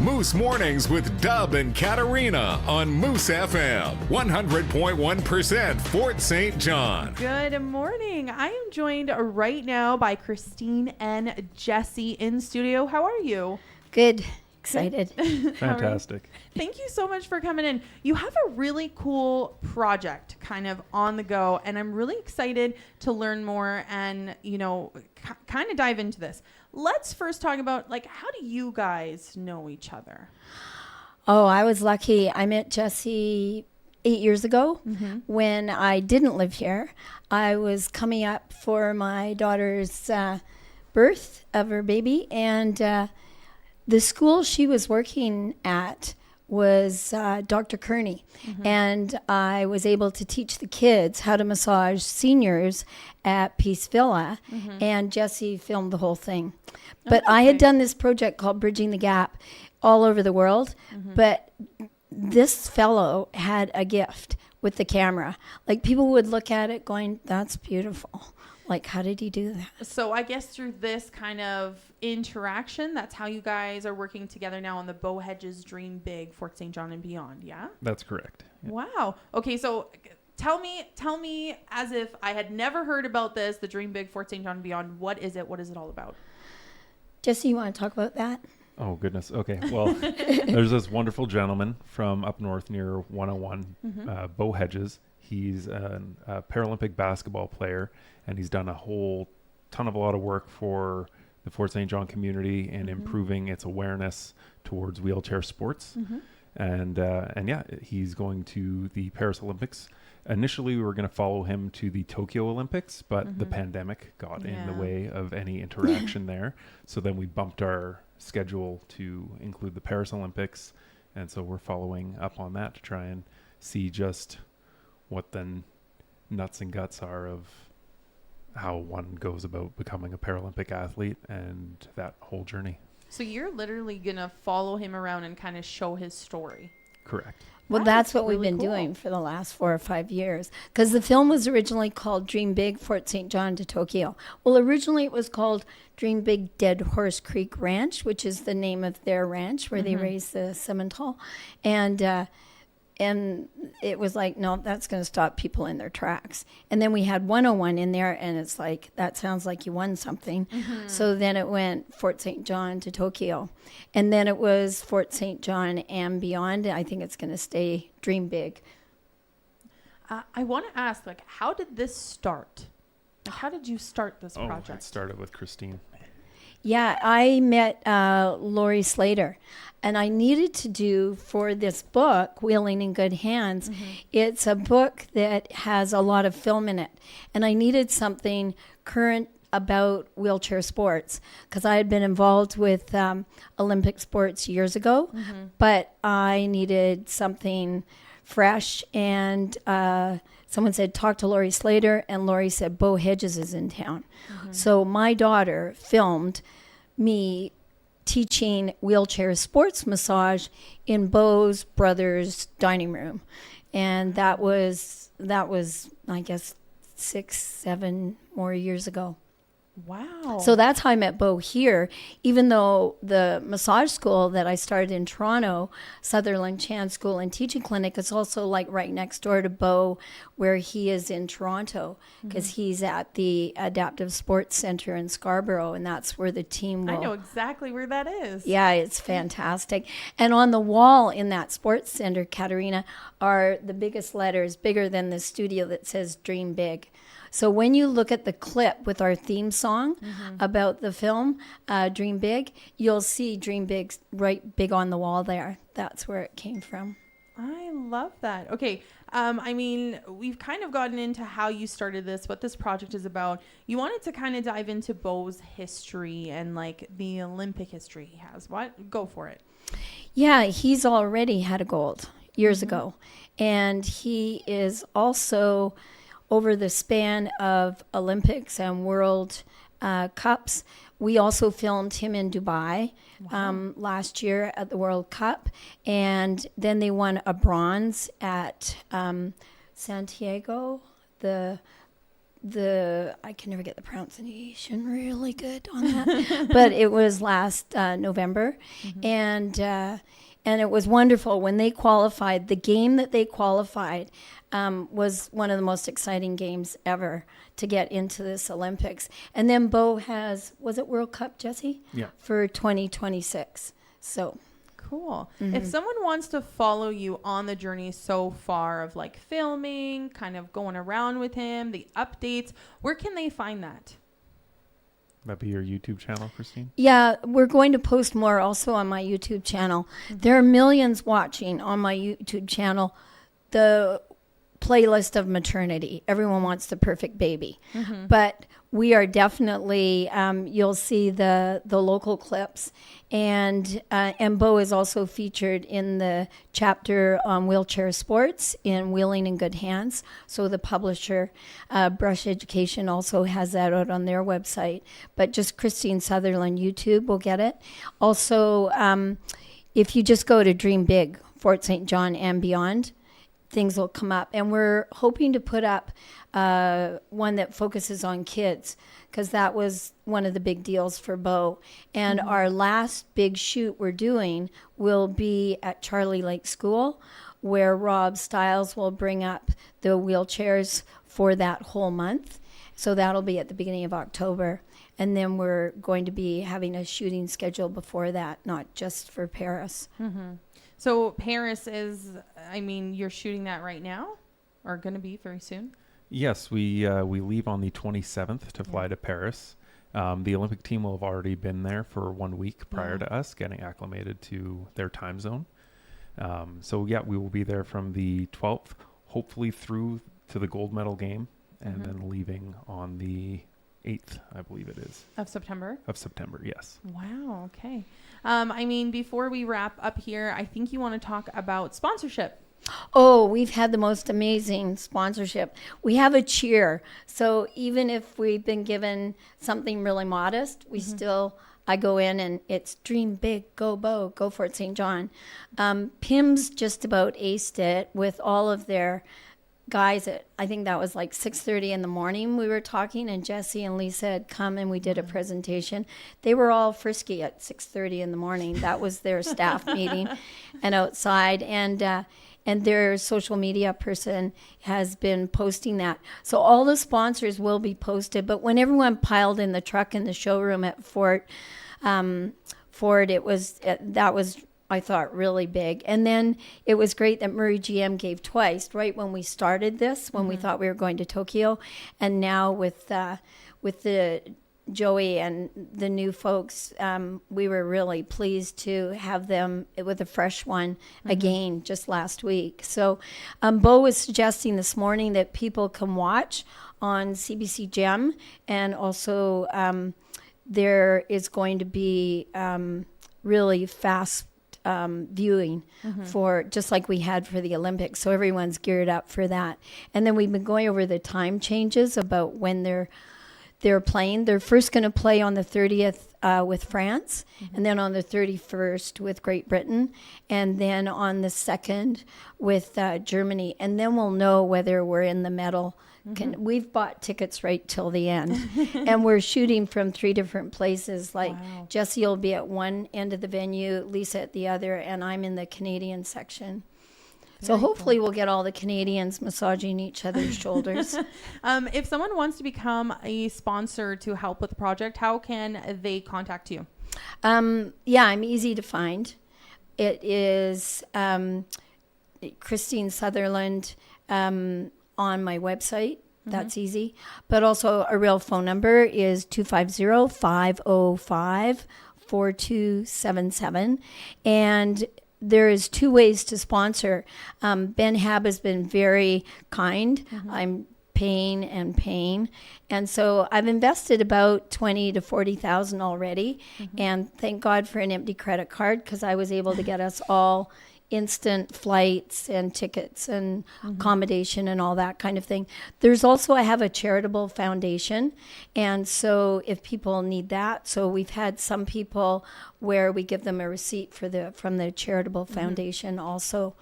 Moose Mornings with Dub and Katarina on Moose FM, 100.1% Fort St. John. Good morning. I am joined right now by Christine and Jesse in studio. How are you? Good. Excited. Fantastic. Thank you so much for coming in. You have a really cool project kind of on the go, and I'm really excited to learn more and, kind of dive into this. Let's first talk about, how do you guys know each other? Oh, I was lucky. I met Jesse 8 years ago when I didn't live here. I was coming up for my daughter's birth of her baby, and the school she was working at was Dr. Kearney, and I was able to teach the kids how to massage seniors at Peace Villa, and Jesse filmed the whole thing. But I had done this project called Bridging the Gap all over the world, but this fellow had a gift with the camera. Like, people would look at it going, that's beautiful. Like, how did he do that? So I guess through this kind of interaction, that's how you guys are working together now on the Bo Hedges Dream Big, Fort St. John and beyond, yeah? That's correct. Yeah. Wow. Okay, so tell me as if I had never heard about this, the Dream Big, Fort St. John and beyond. What is it? What is it all about? Jesse, you want to talk about that? Oh, goodness. Okay. Well, there's this wonderful gentleman from up north near 101, Bo Hedges. He's a Paralympic basketball player, and he's done a lot of work for the Fort St. John community and improving its awareness towards wheelchair sports. And yeah, he's going to the Paris Olympics. Initially, we were going to follow him to the Tokyo Olympics, but the pandemic got in the way of any interaction there. So then we bumped our schedule to include the Paris Olympics. And so we're following up on that to try and see just what the nuts and guts are of how one goes about becoming a Paralympic athlete and that whole journey. So you're literally going to follow him around and kind of show his story. Correct. Well, that's what we've been doing for the last 4 or 5 years. Because the film was originally called Dream Big, Fort St. John to Tokyo. Well, originally it was called Dream Big Dead Horse Creek Ranch, which is the name of their ranch where they raise the Simmental. And it was like, no, that's going to stop people in their tracks. And then we had 101 in there, and it's like, that sounds like you won something. So then it went Fort St. John to Tokyo. And then it was Fort St. John and beyond. I think it's going to stay Dream Big. I want to ask, how did this start? How did you start this project? It started with Christine. Yeah, I met Lori Slater, and I needed to do for this book, Wheeling in Good Hands. It's a book that has a lot of film in it, and I needed something current about wheelchair sports because I had been involved with Olympic sports years ago, but I needed something fresh, and someone said, talk to Lori Slater, and Lori said, Bo Hedges is in town. So my daughter filmed me teaching wheelchair sports massage in Bo's brother's dining room. And that was, I guess, 6-7 more years ago. Wow. So that's how I met Bo here, even though the massage school that I started in Toronto, Sutherland Chan School and Teaching Clinic, is also right next door to Bo, where he is in Toronto, because he's at the Adaptive Sports Center in Scarborough, and that's where the team will... I know exactly where that is. Yeah, it's fantastic. And on the wall in that sports center, Katarina, are the biggest letters, bigger than the studio, that says Dream Big. So when you look at the clip with our theme song about the film, Dream Big, you'll see Dream Big right big on the wall there. That's where it came from. I love that. Okay. We've kind of gotten into how you started this, what this project is about. You wanted to kind of dive into Bo's history and the Olympic history he has. What? Go for it. Yeah, he's already had a gold years ago. And he is also... over the span of Olympics and World Cups. We also filmed him in Dubai last year at the World Cup. And then they won a bronze at Santiago, the I can never get the pronunciation really good on that, but it was last November, and it was wonderful when they qualified. The game that they qualified was one of the most exciting games ever to get into this Olympics. And then Bo was it World Cup, Jesse? Yeah. For 2026. So. Cool. If someone wants to follow you on the journey so far of like filming, kind of going around with him, the updates, where can they find that? That'd be your YouTube channel, Christine? Yeah, we're going to post more also on my YouTube channel. There are millions watching on my YouTube channel the playlist of maternity. Everyone wants the perfect baby. But we are definitely, you'll see the local clips. And Bo is also featured in the chapter on wheelchair sports in Wheeling in Good Hands. So the publisher, Brush Education, also has that out on their website. But just Christine Sutherland YouTube will get it. Also, if you just go to Dream Big, Fort St. John and beyond, things will come up. And we're hoping to put up one that focuses on kids, because that was one of the big deals for Bo. And our last big shoot we're doing will be at Charlie Lake School, where Rob Stiles will bring up the wheelchairs for that whole month. So that'll be at the beginning of October. And then we're going to be having a shooting schedule before that, not just for Paris. So Paris is, you're shooting that right now, or going to be very soon? Yes, we leave on the 27th to fly to Paris. The Olympic team will have already been there for 1 week prior to us, getting acclimated to their time zone. We will be there from the 12th, hopefully through to the gold medal game, and then leaving on the 8th, I believe it is. Of September? Of September, yes. Wow, okay. Before we wrap up here, I think you want to talk about sponsorship. Oh, we've had the most amazing sponsorship. We have a cheer. So even if we've been given something really modest, we still, I go in and it's dream big, go Bo, go Fort St. John. PIMS just about aced it with all of their guys at, I think that was like 6:30 in the morning we were talking, and Jesse and Lisa had come and we did a presentation. They were all frisky at 6:30 in the morning. That was their staff meeting and outside, and their social media person has been posting that. So all the sponsors will be posted, but when everyone piled in the truck in the showroom at Ford, that was, I thought, really big. And then it was great that Murray GM gave twice, right when we started this, when we thought we were going to Tokyo. And now with the Joey and the new folks, we were really pleased to have them with a fresh one again just last week. So Bo was suggesting this morning that people can watch on CBC Gem, and also there is going to be really fast viewing for, just like we had for the Olympics. So everyone's geared up for that. And then we've been going over the time changes about when they're playing. They're first going to play on the 30th with France, and then on the 31st with Great Britain, and then on the 2nd with Germany. And then we'll know whether we're in the medal. We've bought tickets right till the end, and we're shooting from 3 different places. Like Jesse will be at one end of the venue, Lisa at the other, and I'm in the Canadian section. So hopefully we'll get all the Canadians massaging each other's shoulders. If someone wants to become a sponsor to help with the project, how can they contact you? I'm easy to find. It is Christine Sutherland on my website. That's easy. But also a real phone number is 250-505-4277. And there is 2 ways to sponsor. Ben Hab has been very kind. I'm paying. And so I've invested about $20,000 to $40,000 already. And thank God for an empty credit card, because I was able to get us all instant flights and tickets and accommodation and all that kind of thing. There's also, I have a charitable foundation, and so if people need that, so we've had some people where we give them a receipt from the charitable foundation also.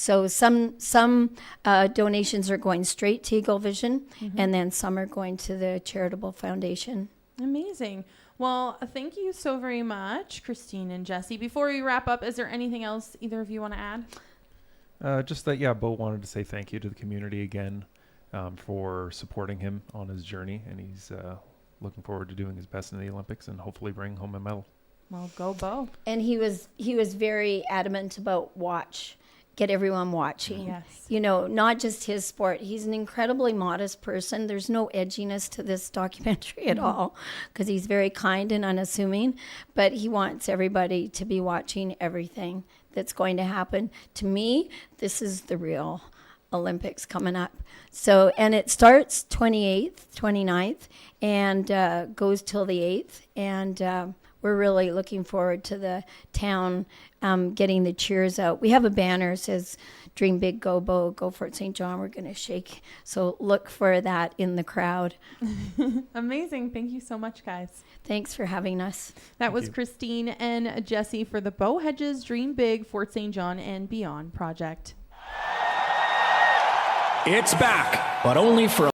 So some donations are going straight to Eagle Vision, and then some are going to the charitable foundation. Amazing. Well, thank you so very much, Christine and Jesse. Before we wrap up, is there anything else either of you want to add? Just that, Bo wanted to say thank you to the community again for supporting him on his journey, and he's looking forward to doing his best in the Olympics and hopefully bring home a medal. Well, go Bo. And he was very adamant about get everyone watching. Yes. You know, not just his sport. He's an incredibly modest person. There's no edginess to this documentary at all, because he's very kind and unassuming, but he wants everybody to be watching everything that's going to happen. To me, this is the real Olympics coming up. So, and it starts 28th, 29th, and goes till the 8th. And we're really looking forward to the town getting the cheers out. We have a banner that says, "Dream big, go Bo, go Fort St. John." We're going to shake. So look for that in the crowd. Amazing. Thank you so much, guys. Thanks for having us. That was Christine and Jesse for the Bo Hedges Dream Big Fort St. John and Beyond project. It's back, but only for